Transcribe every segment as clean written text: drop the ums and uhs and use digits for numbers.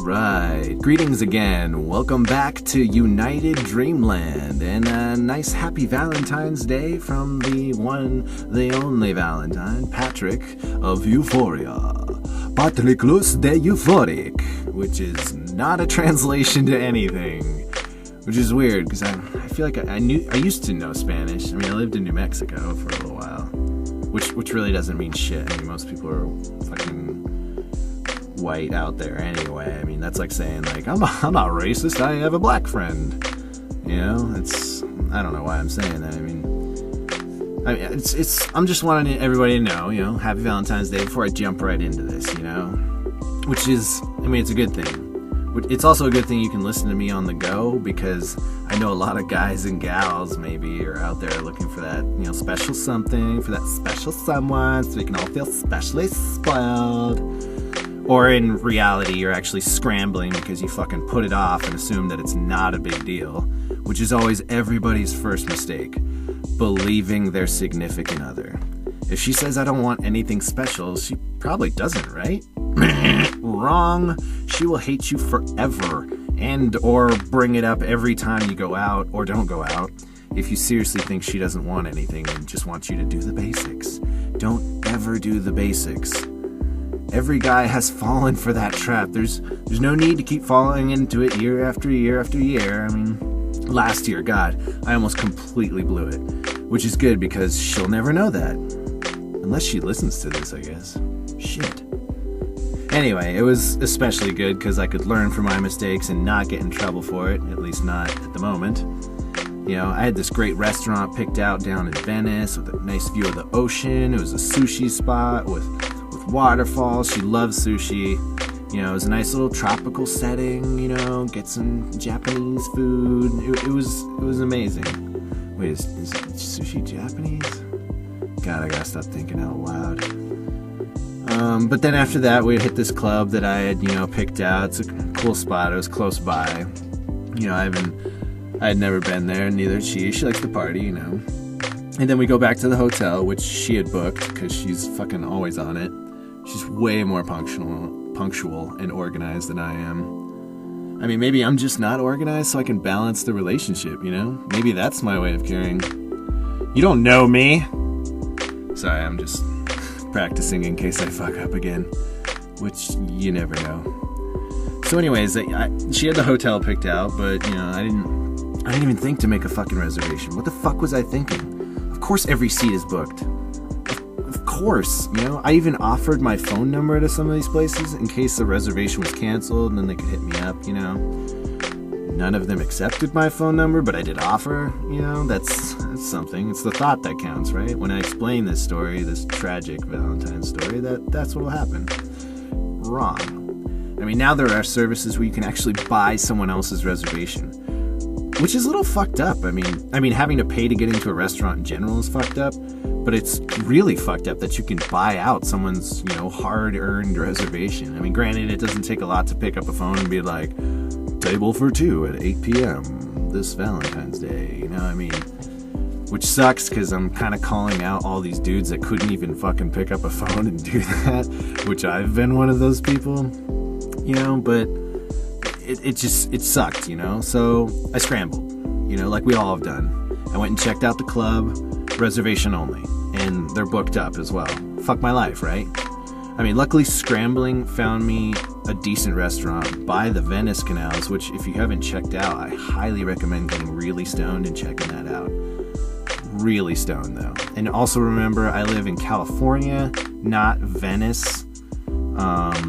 Alright, greetings again. Welcome back to United Dreamland, and a nice happy Valentine's Day from the one, the only Valentine, Patrick of Euphoria. Patriclus de Euphoric, which is not a translation to anything, which is weird, because I feel like I used to know Spanish. I mean, I lived in New Mexico for a little while, which really doesn't mean shit. I mean, most people are fucking white out there anyway. I mean, that's like saying, like, I'm not racist, I have a black friend. You know, I don't know why I'm saying that. I mean, I'm just wanting everybody to know, you know, happy Valentine's Day before I jump right into this, you know, which is, I mean, it's a good thing. It's also a good thing you can listen to me on the go, because I know a lot of guys and gals maybe are out there looking for that, you know, special something, for that special someone, so we can all feel specially spoiled. Or in reality, you're actually scrambling because you fucking put it off and assume that it's not a big deal, which is always everybody's first mistake, believing their significant other. If she says I don't want anything special, she probably doesn't, right? Wrong. She will hate you forever, and or bring it up every time you go out or don't go out, if you seriously think she doesn't want anything and just wants you to do the basics. Don't ever do the basics. Every guy has fallen for that trap. There's no need to keep falling into it year after year after year. I mean, last year, God, I almost completely blew it, which is good because she'll never know that. Unless she listens to this, I guess. Shit. Anyway, it was especially good because I could learn from my mistakes and not get in trouble for it, at least not at the moment. You know, I had this great restaurant picked out down in Venice with a nice view of the ocean. It was a sushi spot with waterfalls. She loves sushi. You know, it was a nice little tropical setting, you know, get some Japanese food. It was amazing. Wait, is sushi Japanese? God, I gotta stop thinking out loud. But then after that, we hit this club that I had, you know, picked out. It's a cool spot. It was close by. You know, I had never been there, neither had she. She likes to party, you know. And then we go back to the hotel, which she had booked, because she's fucking always on it. She's way more punctual and organized than I am. I mean, maybe I'm just not organized so I can balance the relationship, you know? Maybe that's my way of caring. You don't know me! Sorry, I'm just practicing in case I fuck up again, which you never know. So anyways, she had the hotel picked out, but, you know, I didn't even think to make a fucking reservation. What the fuck was I thinking? Of course every seat is booked. Of course, you know, I even offered my phone number to some of these places in case the reservation was canceled and then they could hit me up, you know. None of them accepted my phone number, but I did offer, you know. That's something. It's the thought that counts, right? When I explain this story, this tragic Valentine's story, that's what will happen. Wrong. I mean, now there are services where you can actually buy someone else's reservation, which is a little fucked up. I mean, having to pay to get into a restaurant in general is fucked up, but it's really fucked up that you can buy out someone's, you know, hard-earned reservation. I mean, granted, it doesn't take a lot to pick up a phone and be like, table for 2 at 8 p.m. this Valentine's Day, you know what I mean? Which sucks, because I'm kind of calling out all these dudes that couldn't even fucking pick up a phone and do that, which I've been one of those people, you know, but it sucked, you know? So I scrambled, you know, like we all have done. I went and checked out the club, reservation only, and they're booked up as well. Fuck my life, right? I mean, luckily scrambling found me a decent restaurant by the Venice canals, which if you haven't checked out, I highly recommend getting really stoned and checking that out. Really stoned, though. And also remember, I live in California, not Venice.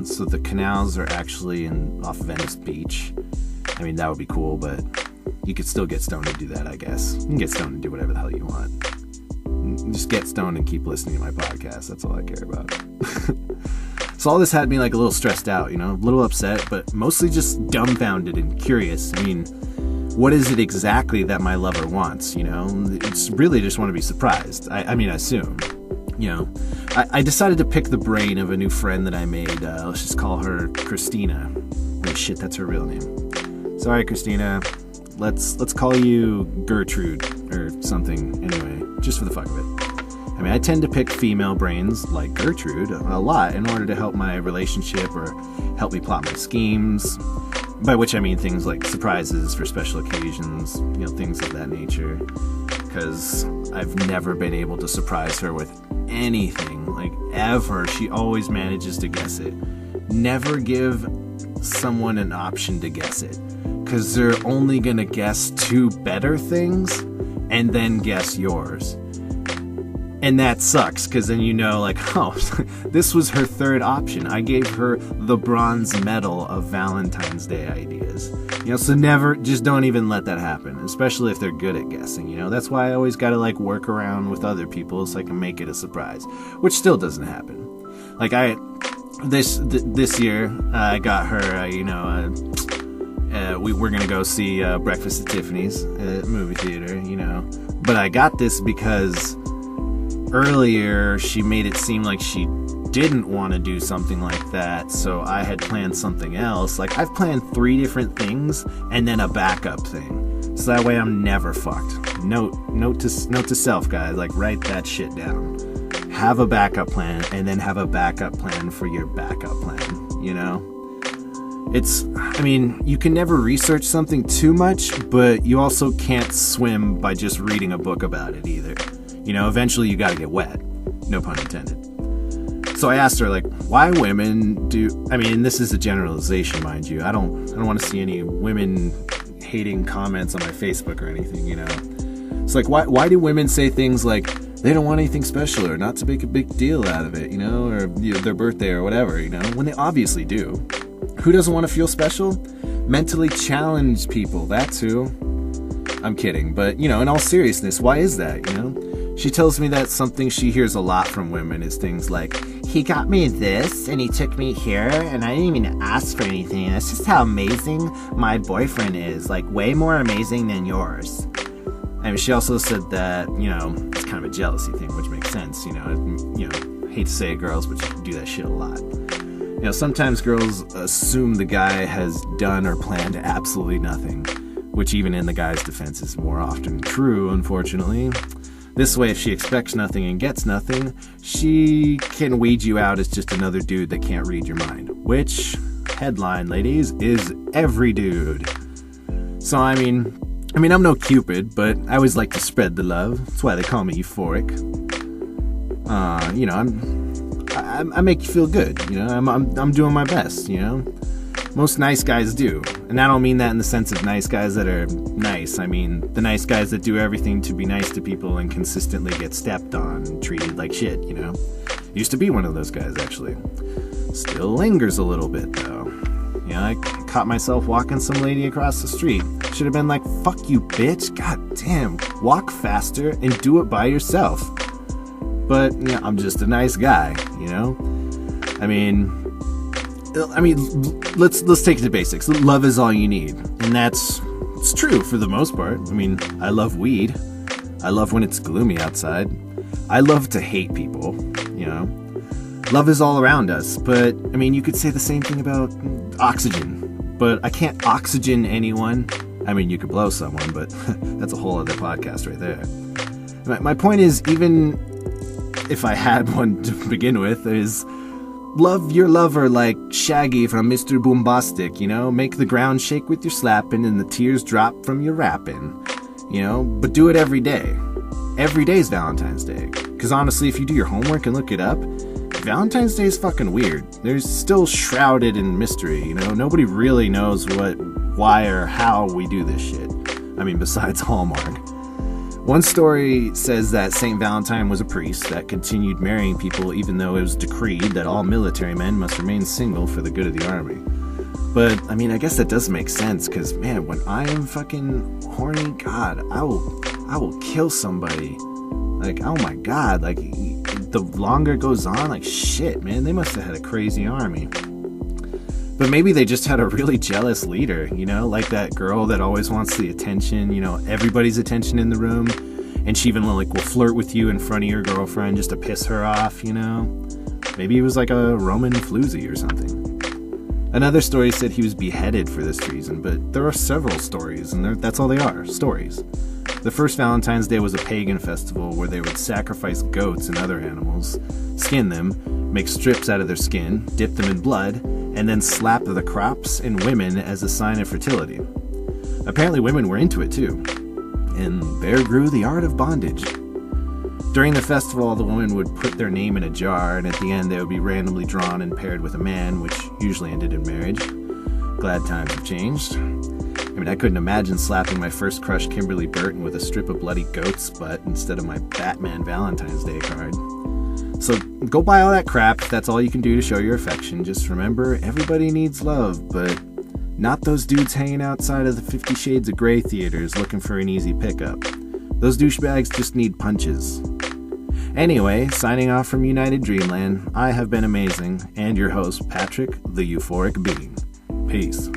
So the canals are actually off Venice Beach. I mean, that would be cool, but you could still get stoned and do that, I guess. You can get stoned and do whatever the hell you want. Just get stoned and keep listening to my podcast. That's all I care about. So all this had me like a little stressed out, you know, a little upset, but mostly just dumbfounded and curious. I mean, what is it exactly that my lover wants, you know? It's really just want to be surprised. I mean, I assume, you know. I decided to pick the brain of a new friend that I made. Let's just call her Christina. Wait, shit, that's her real name. Sorry, Christina. Let's call you Gertrude or something anyway, just for the fuck of it. I I mean, I tend to pick female brains like Gertrude a lot in order to help my relationship or help me plot my schemes, by which I mean things like surprises for special occasions, things of that nature, because I've never been able to surprise her with anything, like ever. She always manages to guess it. Never give someone an option to guess it, because they're only going to guess 2 better things and then guess yours. And that sucks, because then this was her 3rd option. I gave her the bronze medal of Valentine's Day ideas. So never, just don't even let that happen, especially if they're good at guessing, That's why I always gotta, work around with other people so I can make it a surprise, which still doesn't happen. This year, I got her, we were gonna go see Breakfast at Tiffany's at movie theater, But I got this because earlier she made it seem like she didn't want to do something like that, so I had planned something else. I've planned 3 different things and then a backup thing, so that way I'm never fucked. Note to self, guys. Write that shit down. Have a backup plan, and then have a backup plan for your backup plan. You can never research something too much, but you also can't swim by just reading a book about it either. Eventually you gotta get wet. No pun intended. So I asked her, why women do... and this is a generalization, mind you. I don't want to see any women hating comments on my Facebook or anything, It's why do women say things like they don't want anything special or not to make a big deal out of it, or their birthday or whatever, when they obviously do. Who doesn't want to feel special? Mentally challenged people, that's who. I'm kidding, but, in all seriousness, why is that, She tells me that something she hears a lot from women is things like, he got me this, and he took me here, and I didn't even ask for anything. That's just how amazing my boyfriend is, way more amazing than yours. She also said that, it's kind of a jealousy thing, which makes sense, hate to say it, girls, but you do that shit a lot. Sometimes girls assume the guy has done or planned absolutely nothing, which even in the guy's defense is more often true, unfortunately. This way, if she expects nothing and gets nothing, she can weed you out as just another dude that can't read your mind. Which, headline, ladies, is every dude. So, I'm no Cupid, but I always like to spread the love. That's why they call me Euphoric. I make you feel good, I'm doing my best, Most nice guys do. And I don't mean that in the sense of nice guys that are nice. I mean the nice guys that do everything to be nice to people and consistently get stepped on and treated like shit, Used to be one of those guys, actually. Still lingers a little bit, though. I caught myself walking some lady across the street. Should have been like, fuck you, bitch. God damn. Walk faster and do it by yourself. But, I'm just a nice guy, let's take it to basics. Love is all you need. And it's true for the most part. I love weed. I love when it's gloomy outside. I love to hate people, Love is all around us. But, you could say the same thing about oxygen. But I can't oxygen anyone. You could blow someone, but that's a whole other podcast right there. My point is, even if I had one to begin with, is love your lover like Shaggy from Mr. Boombastic, Make the ground shake with your slapping and the tears drop from your rapping, But do it every day. Every day is Valentine's Day. Because honestly, if you do your homework and look it up, Valentine's Day is fucking weird. There's still shrouded in mystery, Nobody really knows what, why, or how we do this shit. Besides Hallmark. One story says that St. Valentine was a priest that continued marrying people even though it was decreed that all military men must remain single for the good of the army. But, I guess that does make sense, because, man, when I am fucking horny, God, I will kill somebody. Oh my God, the longer it goes on, shit, man, they must have had a crazy army. But maybe they just had a really jealous leader, like that girl that always wants the attention, everybody's attention in the room. And she even will flirt with you in front of your girlfriend just to piss her off, Maybe he was like a Roman floozy or something. Another story said he was beheaded for this reason, but there are several stories, and that's all they are, stories. The first Valentine's Day was a pagan festival where they would sacrifice goats and other animals, skin them, make strips out of their skin, dip them in blood, and then slap the crops and women as a sign of fertility. Apparently women were into it too, and there grew the art of bondage. During the festival, the woman would put their name in a jar, and at the end they would be randomly drawn and paired with a man, which usually ended in marriage. Glad times have changed. I mean, I couldn't imagine slapping my first crush, Kimberly Burton, with a strip of bloody goat's butt instead of my Batman Valentine's Day card. So go buy all that crap if that's all you can do to show your affection. Just remember, everybody needs love, but not those dudes hanging outside of the 50 Shades of Grey theaters looking for an easy pickup. Those douchebags just need punches. Anyway, signing off from United Dreamland, I have been amazing, and your host, Patrick, the Euphoric Being. Peace.